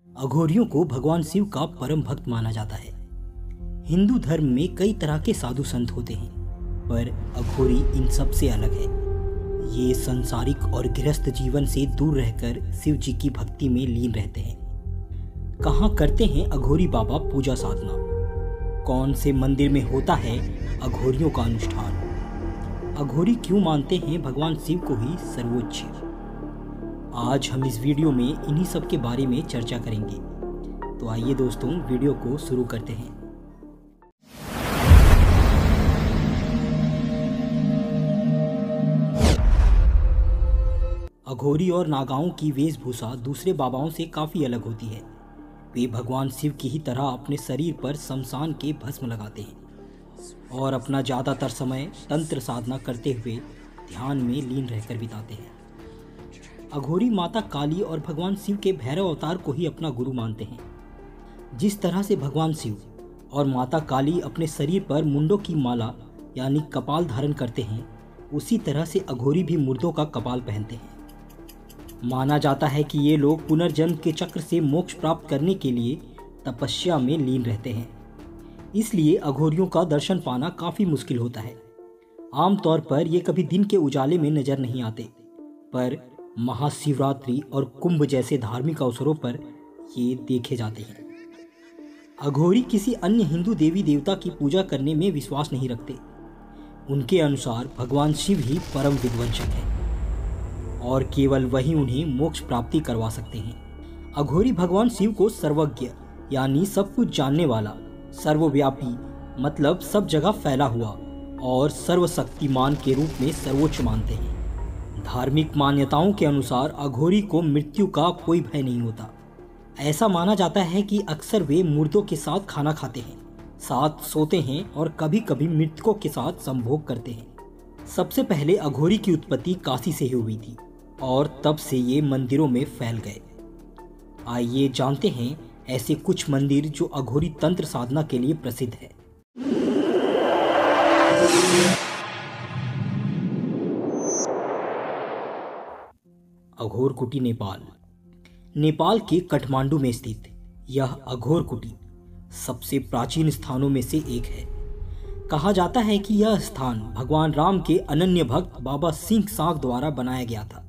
अघोरियों को भगवान शिव का परम भक्त माना जाता है। हिंदू धर्म में कई तरह के साधु संत होते हैं, पर अघोरी इन सब से अलग है। ये संसारिक और गृहस्थ जीवन से दूर रहकर शिव जी की भक्ति में लीन रहते हैं। कहाँ करते हैं अघोरी बाबा पूजा साधना? कौन से मंदिर में होता है अघोरियों का अनुष्ठान? अघोरी क्यों मानते हैं भगवान शिव को ही सर्वोच्च? आज हम इस वीडियो में इन्हीं सब के बारे में चर्चा करेंगे। तो आइए दोस्तों, वीडियो को शुरू करते हैं। अघोरी और नागाओं की वेशभूषा दूसरे बाबाओं से काफ़ी अलग होती है। वे भगवान शिव की ही तरह अपने शरीर पर शमशान के भस्म लगाते हैं और अपना ज़्यादातर समय तंत्र साधना करते हुए ध्यान में लीन रहकर बिताते हैं। अघोरी माता काली और भगवान शिव के भैरव अवतार को ही अपना गुरु मानते हैं। जिस तरह से भगवान शिव और माता काली अपने शरीर पर मुंडों की माला यानी कपाल धारण करते हैं, उसी तरह से अघोरी भी मुर्दों का कपाल पहनते हैं। माना जाता है कि ये लोग पुनर्जन्म के चक्र से मोक्ष प्राप्त करने के लिए तपस्या में लीन रहते हैं। इसलिए अघोरियों का दर्शन पाना काफ़ी मुश्किल होता है। आमतौर पर ये कभी दिन के उजाले में नजर नहीं आते, पर महाशिवरात्रि और कुंभ जैसे धार्मिक अवसरों पर ये देखे जाते हैं। अघोरी किसी अन्य हिंदू देवी देवता की पूजा करने में विश्वास नहीं रखते। उनके अनुसार भगवान शिव ही परम विध्वंसक है और केवल वही उन्हें मोक्ष प्राप्ति करवा सकते हैं। अघोरी भगवान शिव को सर्वज्ञ यानी सब कुछ जानने वाला, सर्वव्यापी मतलब सब जगह फैला हुआ और सर्वशक्तिमान के रूप में सर्वोच्च मानते हैं। धार्मिक मान्यताओं के अनुसार अघोरी को मृत्यु का कोई भय नहीं होता। ऐसा माना जाता है कि अक्सर वे मुर्दों के साथ खाना खाते हैं, साथ सोते हैं और कभी कभी मृतकों के साथ संभोग करते हैं। सबसे पहले अघोरी की उत्पत्ति काशी से ही हुई थी और तब से ये मंदिरों में फैल गए। आइए जानते हैं ऐसे कुछ मंदिर जो अघोरी तंत्र साधना के लिए प्रसिद्ध है। अघोर कुटी नेपाल। नेपाल के काठमांडू में स्थित यह अघोर कुटी सबसे प्राचीन स्थानों में से एक है। कहा जाता है कि यह स्थान भगवान राम के अनन्य भक्त बाबा सिंह सांक द्वारा बनाया गया था।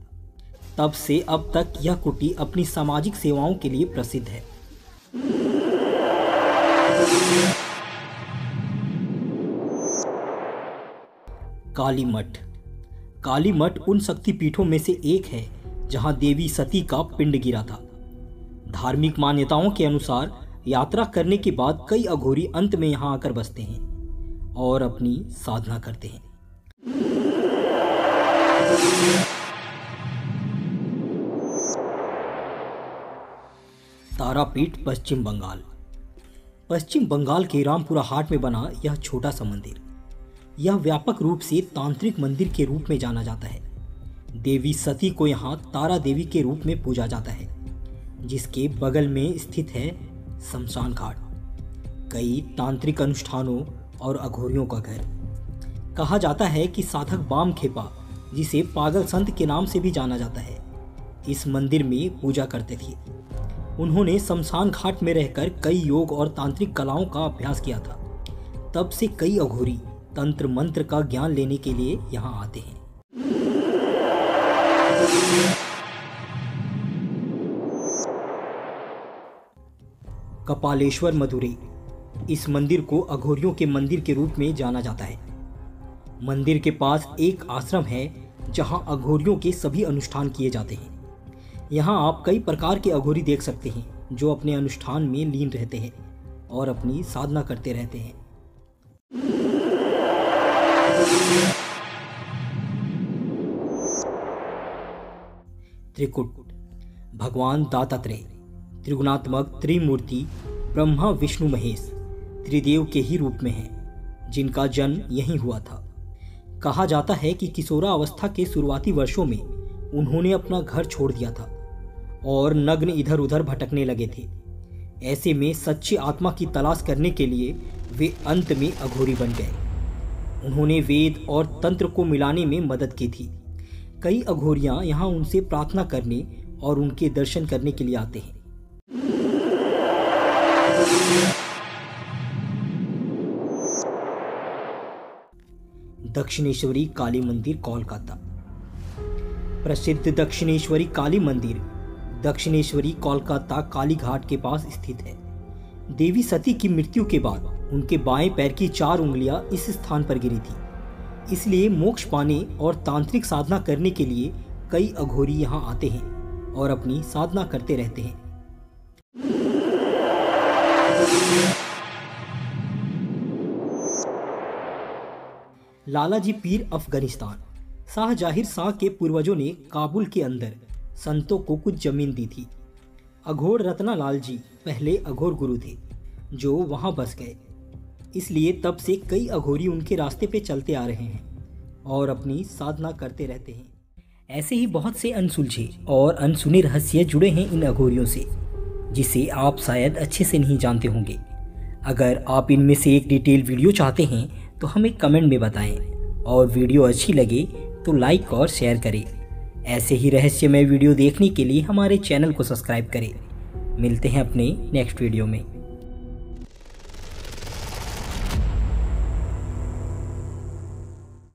तब से अब तक यह कुटी अपनी सामाजिक सेवाओं के लिए प्रसिद्ध है। काली मठ। काली मठ उन शक्तिपीठों में से एक है जहां देवी सती का पिंड गिरा था। धार्मिक मान्यताओं के अनुसार यात्रा करने के बाद कई अघोरी अंत में यहां आकर बसते हैं और अपनी साधना करते हैं। तारापीठ, पश्चिम बंगाल। पश्चिम बंगाल के रामपुरा हाट में बना यह छोटा सा मंदिर, यह व्यापक रूप से तांत्रिक मंदिर के रूप में जाना जाता है। देवी सती को यहाँ तारा देवी के रूप में पूजा जाता है, जिसके बगल में स्थित है शमशान घाट, कई तांत्रिक अनुष्ठानों और अघोरियों का घर। कहा जाता है कि साधक बाम खेपा, जिसे पागल संत के नाम से भी जाना जाता है, इस मंदिर में पूजा करते थे। उन्होंने शमशान घाट में रहकर कई योग और तांत्रिक कलाओं का अभ्यास किया था। तब से कई अघोरी तंत्र मंत्र का ज्ञान लेने के लिए यहाँ आते हैं। कपालेश्वर, मदुरई। इस मंदिर को अघोरियों के मंदिर के रूप में जाना जाता है। मंदिर के पास एक आश्रम है जहां अघोरियों के सभी अनुष्ठान किए जाते हैं। यहाँ आप कई प्रकार के अघोरी देख सकते हैं जो अपने अनुष्ठान में लीन रहते हैं और अपनी साधना करते रहते हैं। त्रिकुट। भगवान दत्तात्रेय त्रिगुणात्मक त्रिमूर्ति ब्रह्मा विष्णु महेश त्रिदेव के ही रूप में हैं, जिनका जन्म यहीं हुआ था। कहा जाता है कि किशोरावस्था के शुरुआती वर्षों में उन्होंने अपना घर छोड़ दिया था और नग्न इधर उधर भटकने लगे थे। ऐसे में सच्ची आत्मा की तलाश करने के लिए वे अंत में अघोरी बन गए। उन्होंने वेद और तंत्र को मिलाने में मदद की थी। कई अघोरियां यहाँ उनसे प्रार्थना करने और उनके दर्शन करने के लिए आते हैं। दक्षिणेश्वरी काली मंदिर कोलकाता। प्रसिद्ध दक्षिणेश्वरी काली मंदिर दक्षिणेश्वरी कोलकाता काली घाट के पास स्थित है। देवी सती की मृत्यु के बाद उनके बाएं पैर की 4 उंगलियां इस स्थान पर गिरी थी, इसलिए मोक्ष पाने और तांत्रिक साधना करने के लिए कई अघोरी यहां आते हैं और अपनी साधना करते रहते हैं। लालाजी पीर अफगानिस्तान। शाह जाहिर शाह के पूर्वजों ने काबुल के अंदर संतों को कुछ जमीन दी थी। अघोर रत्नालाल जी पहले अघोर गुरु थे जो वहां बस गए, इसलिए तब से कई अघोरी उनके रास्ते पे चलते आ रहे हैं और अपनी साधना करते रहते हैं। ऐसे ही बहुत से अनसुलझे और अनसुने रहस्य जुड़े हैं इन अघोरियों से, जिसे आप शायद अच्छे से नहीं जानते होंगे। अगर आप इनमें से एक डिटेल वीडियो चाहते हैं तो हमें कमेंट में बताएं, और वीडियो अच्छी लगे तो लाइक और शेयर करें। ऐसे ही रहस्यमय वीडियो देखने के लिए हमारे चैनल को सब्सक्राइब करें। मिलते हैं अपने नेक्स्ट वीडियो में।